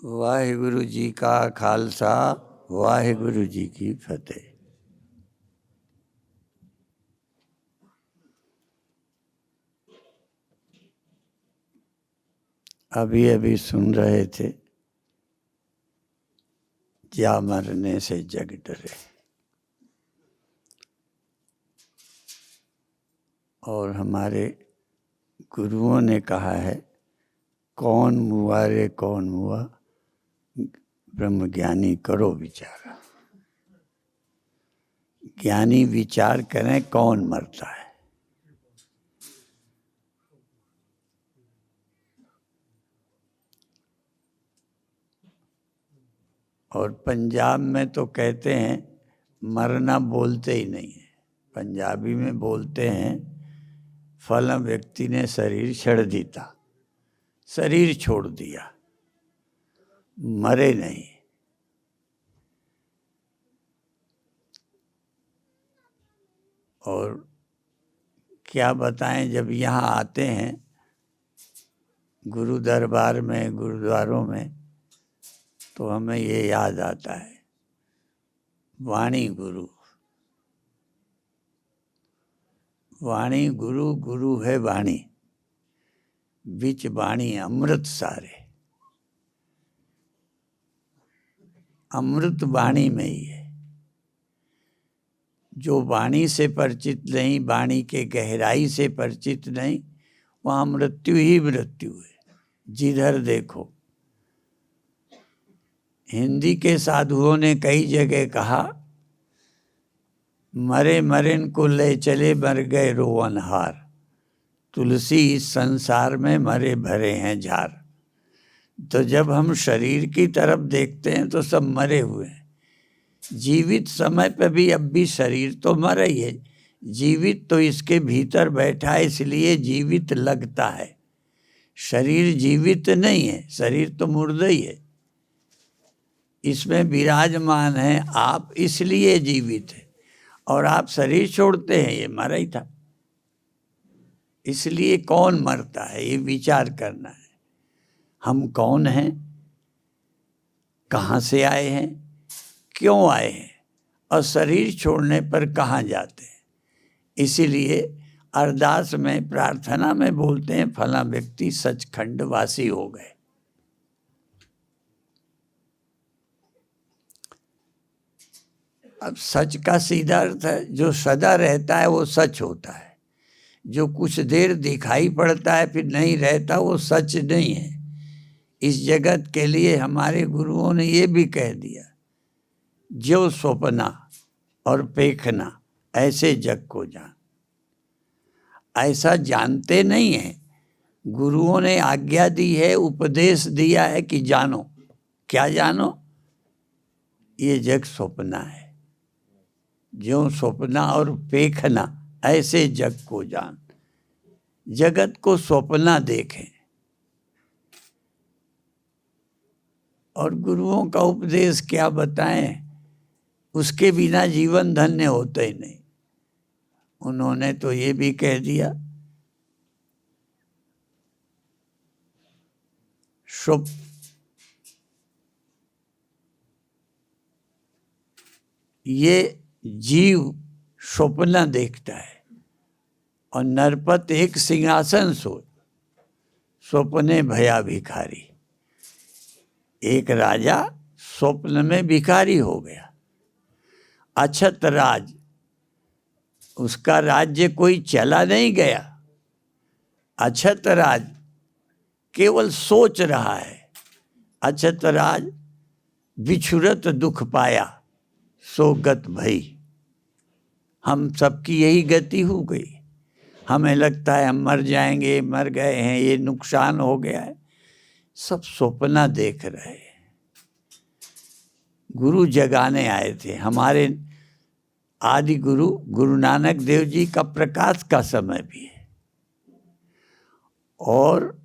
वाहिगुरु जी का खालसा, वाहिगुरु जी की फतेह। अभी अभी सुन रहे थे, जा मरने से जग डरे। और हमारे गुरुओं ने कहा है, कौन मुआ रे कौन मुआ, ब्रह्मज्ञानी करो विचारा। ज्ञानी विचार करें कौन मरता है। और पंजाब में तो कहते हैं मरना बोलते ही नहीं है। पंजाबी में बोलते हैं फला व्यक्ति ने शरीर छड़ दीता, शरीर छोड़ दिया, मरे नहीं। और क्या बताएं, जब यहाँ आते हैं गुरु दरबार में, गुरुद्वारों में, तो हमें ये याद आता है, वाणी गुरु, वाणी गुरु, गुरु है वाणी, बीच वाणी अमृत सारे। अमृत वाणी में ही है। जो वाणी से परिचित नहीं, वाणी के गहराई से परिचित नहीं, वहाँ मृत्यु ही मृत्यु है, जिधर देखो। हिंदी के साधुओं ने कई जगह कहा, मरे मरेन को ले चले मर गए रोवनहार, तुलसी इस संसार में मरे भरे हैं झार। तो जब हम शरीर की तरफ देखते हैं तो सब मरे हुए हैं। जीवित समय पे भी अब भी शरीर तो मरा ही है। जीवित तो इसके भीतर बैठा है, इसलिए जीवित लगता है। शरीर जीवित नहीं है, शरीर तो मुर्दा ही है। इसमें विराजमान है आप, इसलिए जीवित है। और आप शरीर छोड़ते हैं, ये मरा ही था। इसलिए कौन मरता है, ये विचार करना है। हम कौन हैं, कहाँ से आए हैं, क्यों आए हैं, और शरीर छोड़ने पर कहाँ जाते हैं। इसीलिए अरदास में, प्रार्थना में बोलते हैं, फला व्यक्ति सचखंड वासी हो गए। अब सच का सीधा अर्थ है, जो सदा रहता है वो सच होता है। जो कुछ देर दिखाई पड़ता है फिर नहीं रहता, वो सच नहीं है। इस जगत के लिए हमारे गुरुओं ने ये भी कह दिया, जो स्वप्ना और पेखना ऐसे जग को जान। ऐसा जानते नहीं है। गुरुओं ने आज्ञा दी है, उपदेश दिया है कि जानो। क्या जानो? ये जग स्वप्ना है। जो स्वप्ना और पेखना ऐसे जग को जान। जगत को स्वप्ना देखें। और गुरुओं का उपदेश क्या बताएं, उसके बिना जीवन धन्य होता ही नहीं। उन्होंने तो ये भी कह दिया, ये जीव स्वप्न देखता है और नरपत एक सिंहासन सोच, स्वप्ने भया भिखारी। एक राजा स्वप्न में भिखारी हो गया। अछत राज, उसका राज्य कोई चला नहीं गया। अछत राज केवल सोच रहा है। अछत राज बिछुरत दुख पाया, सो गत भई। हम सबकी यही गति हो गई। हमें लगता है हम मर जाएंगे, मर गए हैं, ये नुकसान हो गया है। सब स्वप्ना देख रहे हैं। गुरु जगाने आए थे। हमारे आदि गुरु गुरु नानक देव जी का प्रकाश का समय भी है, और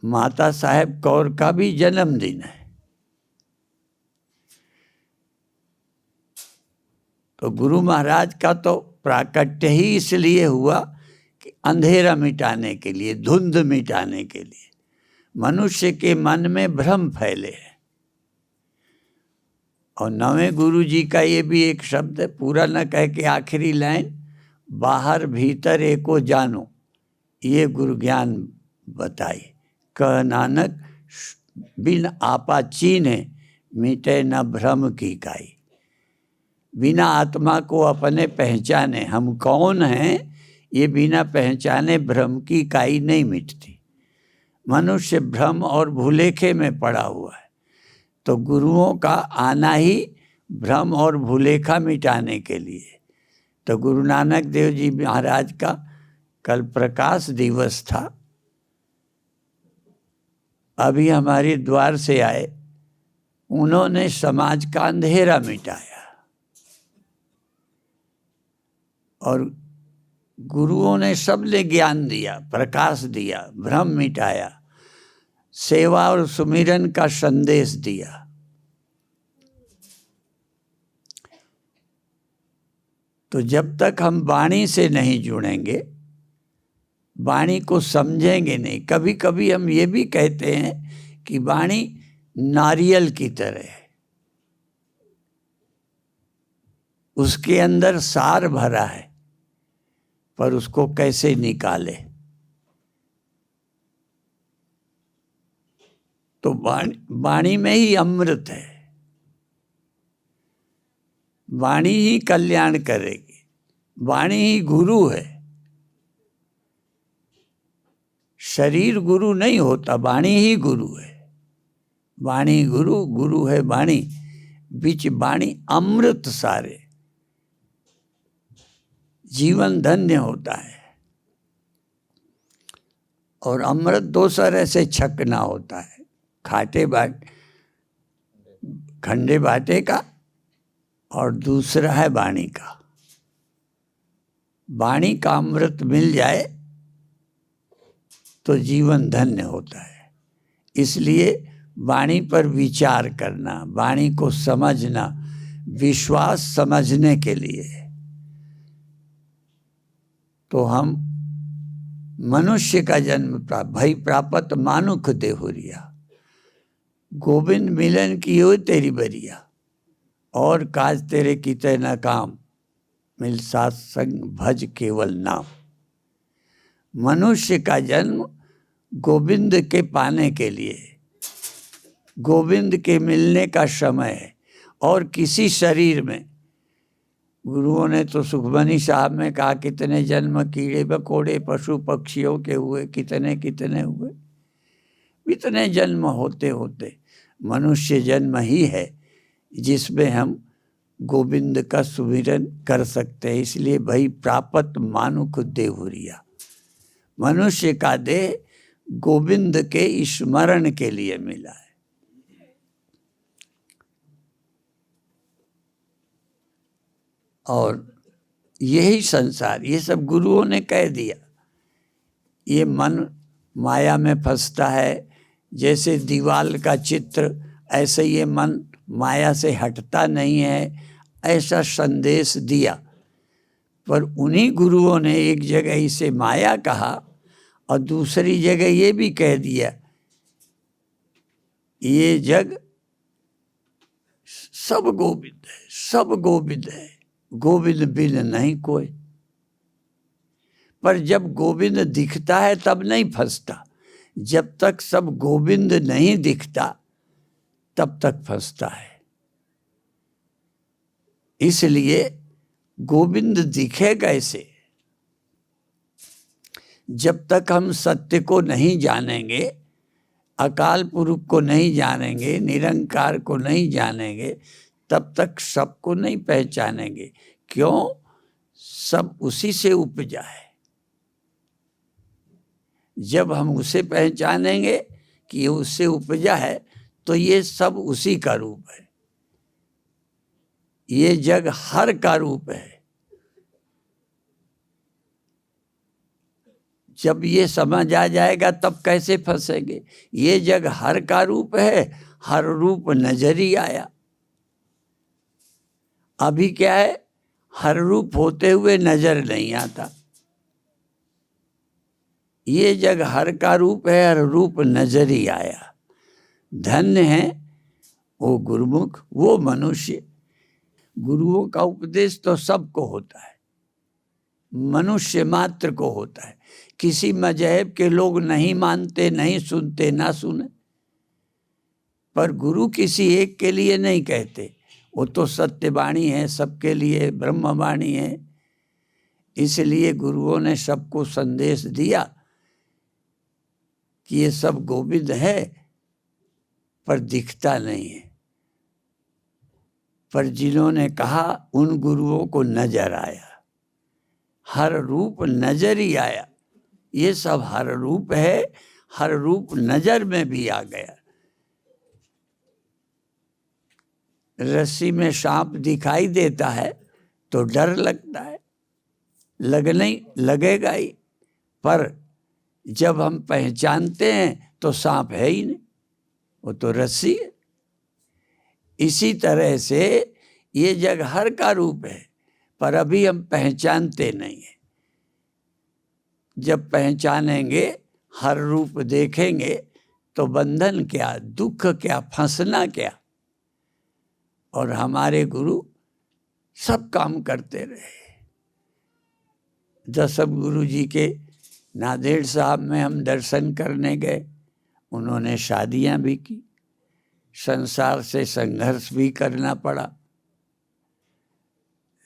माता साहेब कौर का भी जन्मदिन है। तो गुरु महाराज का तो प्राकट्य ही इसलिए हुआ कि अंधेरा मिटाने के लिए, धुंध मिटाने के लिए। मनुष्य के मन में भ्रम फैले हैं। और नवें गुरु जी का ये भी एक शब्द है, पूरा न कह के आखिरी लाइन, बाहर भीतर एको जानो, ये गुरु ज्ञान बताई। कह नानक बिन आपा चीन्हे, मिटे न भ्रम की काई। बिना आत्मा को अपने पहचाने हम कौन हैं, ये बिना पहचाने भ्रम की काई नहीं मिटती। मनुष्य भ्रम और भूलेखे में पड़ा हुआ है, तो गुरुओं का आना ही भ्रम और भूलेखा मिटाने के लिए। तो गुरु नानक देव जी महाराज का कल प्रकाश दिवस था। अभी हमारे द्वार से आए, उन्होंने समाज का अंधेरा मिटाया। और गुरुओं ने सबने ज्ञान दिया, प्रकाश दिया, भ्रम मिटाया, सेवा और सुमिरन का संदेश दिया। तो जब तक हम वाणी से नहीं जुड़ेंगे, वाणी को समझेंगे नहीं। कभी कभी हम ये भी कहते हैं कि वाणी नारियल की तरह है, उसके अंदर सार भरा है, पर उसको कैसे निकाले। तो वाणी में ही अमृत है, वाणी ही कल्याण करेगी, वाणी ही गुरु है। शरीर गुरु नहीं होता, वाणी ही गुरु है। वाणी गुरु, गुरु है वाणी, बीच वाणी अमृत सारे, जीवन धन्य होता है। और अमृत दो तरह से छकना होता है, खंडे बाटे का, और दूसरा है वाणी का। वाणी का अमृत मिल जाए तो जीवन धन्य होता है। इसलिए वाणी पर विचार करना, वाणी को समझना, विश्वास समझने के लिए। तो हम मनुष्य का जन्म भई प्रापत मानुख देहुरिया, गोविंद मिलन की हो तेरी बरिया, और काज तेरे किते न काम, मिल सात संग भज केवल नाम। मनुष्य का जन्म गोविंद के पाने के लिए, गोविंद के मिलने का समय है। और किसी शरीर में, गुरुओं ने तो सुखमनी साहब में कहा कितने जन्म कीड़े मकोड़े पशु पक्षियों के हुए, कितने कितने हुए। इतने जन्म होते होते मनुष्य जन्म ही है जिसमें हम गोविंद का सुमिरन कर सकते हैं। इसलिए भाई प्रापत मानुख देहुरिया, मनुष्य का देह गोविंद के स्मरण के लिए मिला है। और यही संसार, ये सब गुरुओं ने कह दिया। ये मन माया में फंसता है, जैसे दीवाल का चित्र, ऐसे ये मन माया से हटता नहीं है, ऐसा संदेश दिया। पर उन्हीं गुरुओं ने एक जगह इसे माया कहा और दूसरी जगह ये भी कह दिया, ये जग सब गोविंद है, सब गोविंद है, गोविंद बिन नहीं कोई। पर जब गोविंद दिखता है तब नहीं फंसता, जब तक सब गोविंद नहीं दिखता तब तक फंसता है। इसलिए गोविंद दिखे कैसे? जब तक हम सत्य को नहीं जानेंगे, अकाल पुरुष को नहीं जानेंगे, निरंकार को नहीं जानेंगे, तब तक सबको नहीं पहचानेंगे। क्यों? सब उसी से उपजा है। जब हम उसे पहचानेंगे कि ये उससे उपजा है, तो ये सब उसी का रूप है, ये जग हर का रूप है। जब ये समझ आ जाएगा तब कैसे फंसेंगे? ये जग हर का रूप है, हर रूप नजर ही आया। अभी क्या है? हर रूप होते हुए नजर नहीं आता। ये जग हर का रूप है, हर रूप नजर ही आया। धन्य है वो गुरुमुख, वो मनुष्य। गुरुओं का उपदेश तो सबको होता है, मनुष्य मात्र को होता है। किसी मजहब के लोग नहीं मानते, नहीं सुनते, ना सुने, पर गुरु किसी एक के लिए नहीं कहते। वो तो सत्यवाणी है, सबके लिए ब्रह्मवाणी है। इसलिए गुरुओं ने सबको संदेश दिया कि ये सब गोविंद है, पर दिखता नहीं है। पर जिन्होंने कहा उन गुरुओं को नजर आया, हर रूप नजर ही आया। ये सब हर रूप है, हर रूप नजर में भी आ गया। रस्सी में सांप दिखाई देता है तो डर लगता है, लगेगा ही, पर जब हम पहचानते हैं तो सांप है ही नहीं, वो तो रस्सी है। इसी तरह से ये जग हर का रूप है, पर अभी हम पहचानते नहीं है। जब पहचानेंगे, हर रूप देखेंगे, तो बंधन क्या, दुख क्या, फंसना क्या। और हमारे गुरु सब काम करते रहे। दसम गुरु जी के नांदेड़ साहब में हम दर्शन करने गए। उन्होंने शादियां भी की, संसार से संघर्ष भी करना पड़ा,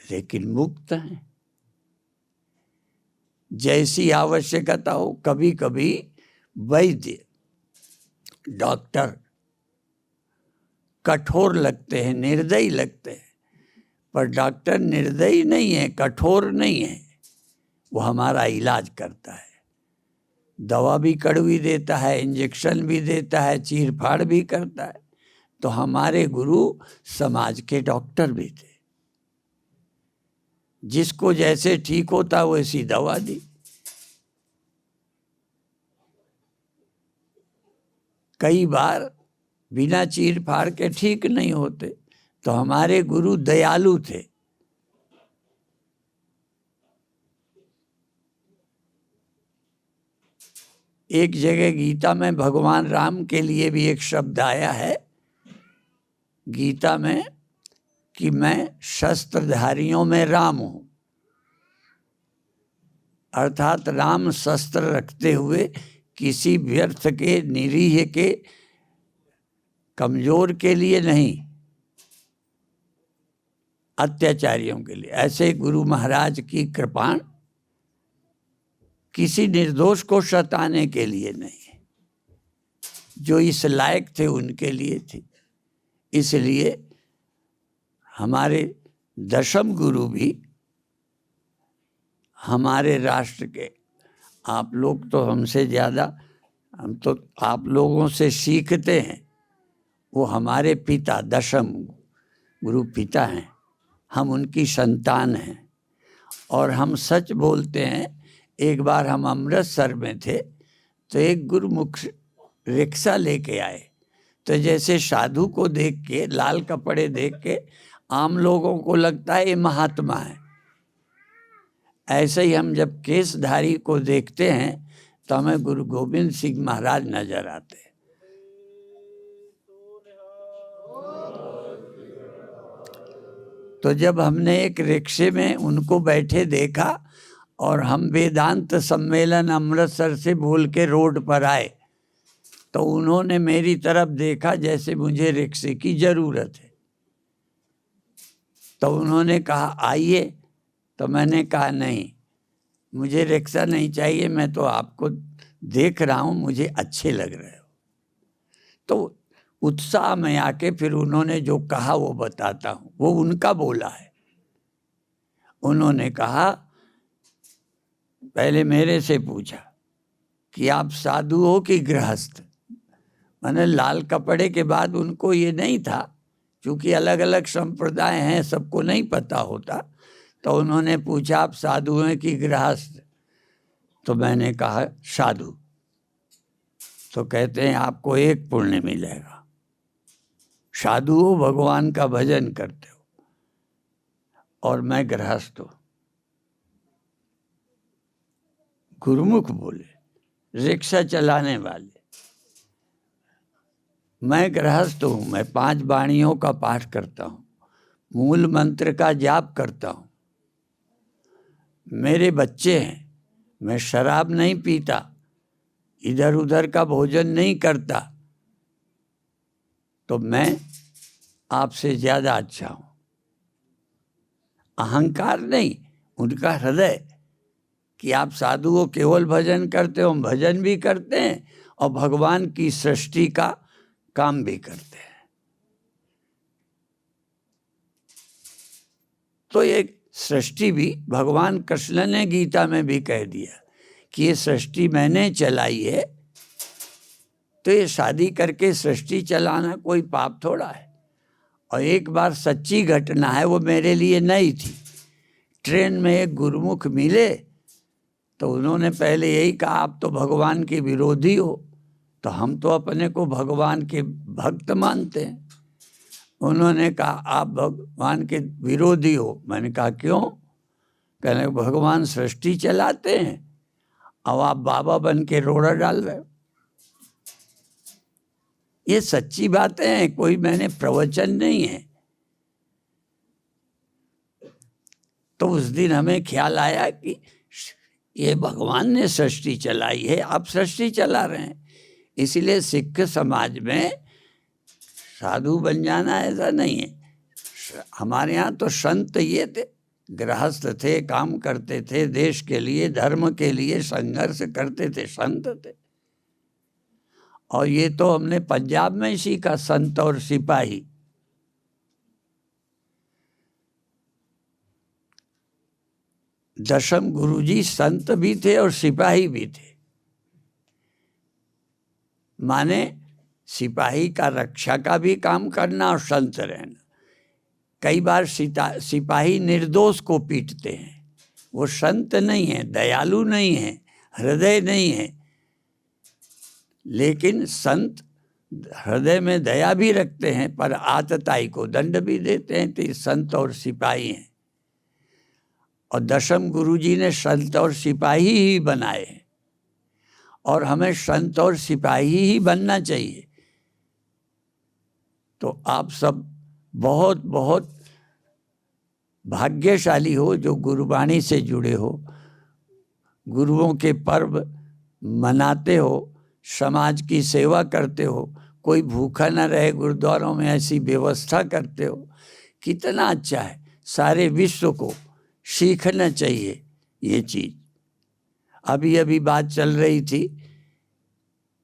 लेकिन मुक्त हैं। जैसी आवश्यकता हो, कभी कभी वैद्य डॉक्टर कठोर लगते हैं, निर्दयी लगते हैं, पर डॉक्टर निर्दयी नहीं है, कठोर नहीं है। वो हमारा इलाज करता है, दवा भी कड़वी देता है, इंजेक्शन भी देता है, चीर फाड़ भी करता है। तो हमारे गुरु समाज के डॉक्टर भी थे। जिसको जैसे ठीक होता वैसी दवा दी। कई बार बिना चीर फाड़ के ठीक नहीं होते, तो हमारे गुरु दयालु थे। एक जगह गीता में भगवान राम के लिए भी एक शब्द आया है गीता में कि मैं शस्त्रधारियों में राम हूं। अर्थात राम शस्त्र रखते हुए किसी व्यर्थ के, निरीह के, कमजोर के लिए नहीं, अत्याचारियों के लिए। ऐसे गुरु महाराज की कृपाण किसी निर्दोष को सताने के लिए नहीं, जो इस लायक थे उनके लिए थी। इसलिए हमारे दशम गुरु भी हमारे राष्ट्र के, आप लोग तो हमसे ज़्यादा, हम तो आप लोगों से सीखते हैं। वो हमारे पिता दशम गुरु पिता हैं, हम उनकी संतान हैं। और हम सच बोलते हैं। एक बार हम अमृतसर में थे, तो एक गुरुमुख रिक्शा लेके आए। तो जैसे साधु को देख के, लाल कपड़े देख के आम लोगों को लगता है ये महात्मा है, ऐसे ही हम जब केसधारी को देखते हैं तो हमें गुरु गोविंद सिंह महाराज नजर आते हैं। तो जब हमने एक रिक्शे में उनको बैठे देखा और हम वेदांत सम्मेलन अमृतसर से बोल के रोड पर आए, तो उन्होंने मेरी तरफ देखा जैसे मुझे रिक्शे की जरूरत है। तो उन्होंने कहा आइए। तो मैंने कहा नहीं, मुझे रिक्शा नहीं चाहिए, मैं तो आपको देख रहा हूँ, मुझे अच्छे लग रहे हो। तो उत्साह में आके फिर उन्होंने जो कहा वो बताता हूँ, वो उनका बोला है। उन्होंने कहा, पहले मेरे से पूछा कि आप साधु हो कि गृहस्थ। मैंने लाल कपड़े के बाद उनको ये नहीं था, क्योंकि अलग अलग संप्रदाय हैं, सबको नहीं पता होता। तो उन्होंने पूछा आप साधु हैं कि गृहस्थ। तो मैंने कहा साधु। तो कहते हैं आपको एक पुण्य मिलेगा, साधु हो, भगवान का भजन करते हो, और मैं गृहस्थ हूं। गुरुमुख बोले रिक्शा चलाने वाले। मैं गृहस्थ हूँ, मैं 5 वाणियों का पाठ करता हूँ, मूल मंत्र का जाप करता हूँ, मेरे बच्चे हैं, मैं शराब नहीं पीता, इधर उधर का भोजन नहीं करता, तो मैं आपसे ज़्यादा अच्छा हूँ। अहंकार नहीं, उनका हृदय कि आप साधु हो, केवल भजन करते हो, हम भजन भी करते हैं और भगवान की सृष्टि का काम भी करते हैं। तो ये सृष्टि भी भगवान कृष्ण ने गीता में भी कह दिया कि ये सृष्टि मैंने चलाई है, तो ये शादी करके सृष्टि चलाना कोई पाप थोड़ा है। और एक बार सच्ची घटना है, वो मेरे लिए नई थी। ट्रेन में एक गुरुमुख मिले तो उन्होंने पहले यही कहा, आप तो भगवान के विरोधी हो। तो हम तो अपने को भगवान के भक्त मानते हैं। उन्होंने कहा आप भगवान के विरोधी हो। मैंने कहा क्यों? कहने भगवान सृष्टि चलाते हैं, अब आप बाबा बन के रोड़ा डाल रहे हो। ये सच्ची बातें हैं, कोई मैंने प्रवचन नहीं है। तो उस दिन हमें ख्याल आया कि ये भगवान ने सृष्टि चलाई है, आप सृष्टि चला रहे हैं। इसलिए सिख समाज में साधु बन जाना ऐसा नहीं है। हमारे यहाँ तो संत ये थे, गृहस्थ थे, काम करते थे, देश के लिए धर्म के लिए संघर्ष करते थे, संत थे। और ये तो हमने पंजाब में सीखा, संत और सिपाही। दशम गुरुजी संत भी थे और सिपाही भी थे। माने सिपाही का रक्षा का भी काम करना और संत रहना। कई बार सिपाही निर्दोष को पीटते हैं, वो संत नहीं है, दयालु नहीं है, हृदय नहीं है। लेकिन संत हृदय में दया भी रखते हैं, पर आतताई को दंड भी देते हैं। तो ये संत और सिपाही हैं। और दशम गुरुजी ने संत और सिपाही ही बनाए हैं, और हमें संत और सिपाही ही बनना चाहिए। तो आप सब बहुत बहुत भाग्यशाली हो जो गुरुवाणी से जुड़े हो, गुरुओं के पर्व मनाते हो, समाज की सेवा करते हो, कोई भूखा न रहे गुरुद्वारों में ऐसी व्यवस्था करते हो। कितना अच्छा है, सारे विश्व को सीखना चाहिए ये चीज़। अभी अभी बात चल रही थी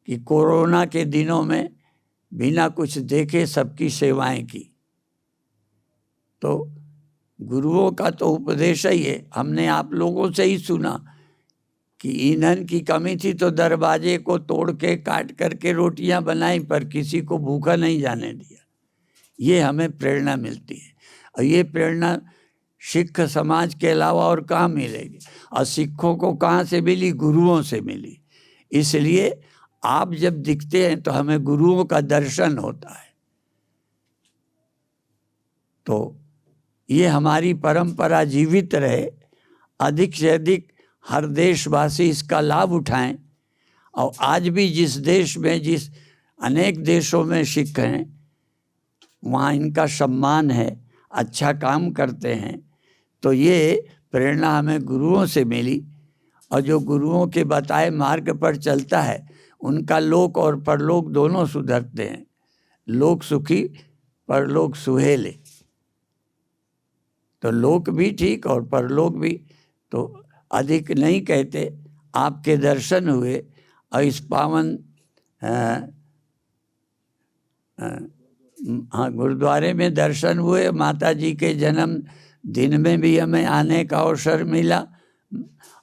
कि कोरोना के दिनों में बिना कुछ देखे सबकी सेवाएं की। तो गुरुओं का तो उपदेश ही है। हमने आप लोगों से ही सुना कि ईंधन की कमी थी तो दरवाजे को तोड़ के काट करके रोटियां बनाई, पर किसी को भूखा नहीं जाने दिया। ये हमें प्रेरणा मिलती है, और ये प्रेरणा सिख समाज के अलावा और कहाँ मिलेगी? और सिखों को कहाँ से मिली? गुरुओं से मिली। इसलिए आप जब दिखते हैं तो हमें गुरुओं का दर्शन होता है। तो ये हमारी परंपरा जीवित रहे, अधिक से अधिक हर देशवासी इसका लाभ उठाएं। और आज भी जिस देश में, जिस अनेक देशों में सिख हैं, वहाँ इनका सम्मान है, अच्छा काम करते हैं। तो ये प्रेरणा हमें गुरुओं से मिली, और जो गुरुओं के बताए मार्ग पर चलता है उनका लोक और परलोक दोनों सुधरते हैं। लोक सुखी परलोक सुहेले। तो लोक भी ठीक और परलोक भी। तो अधिक नहीं कहते, आपके दर्शन हुए और इस पावन गुरुद्वारे में दर्शन हुए। माता जी के जन्म दिन में भी हमें आने का अवसर मिला,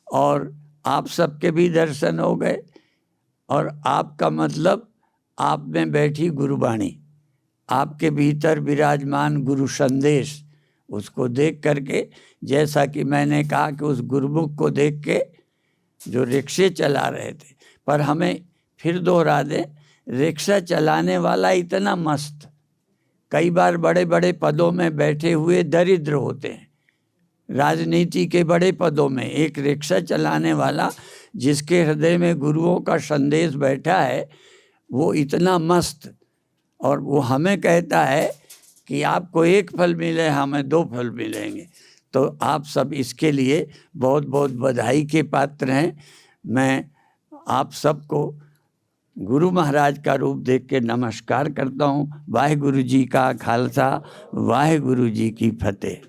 और आप सबके भी दर्शन हो गए। और आपका मतलब आप में बैठी गुरुवाणी, आपके भीतर विराजमान गुरु संदेश, उसको देख करके, जैसा कि मैंने कहा कि उस गुरुमुख को देख के जो रिक्शे चला रहे थे, पर हमें फिर दोहरा दें, रिक्शा चलाने वाला इतना मस्त, कई बार बड़े बड़े पदों में बैठे हुए दरिद्र होते हैं, राजनीति के बड़े पदों में। एक रिक्शा चलाने वाला जिसके हृदय में गुरुओं का संदेश बैठा है वो इतना मस्त, और वो हमें कहता है कि आपको 1 फल मिले, हमें 2 फल मिलेंगे। तो आप सब इसके लिए बहुत बहुत बधाई के पात्र हैं। मैं आप सबको गुरु महाराज का रूप देख के नमस्कार करता हूँ। वाहे गुरु जी का खालसा, वाहे गुरु जी की फतेह।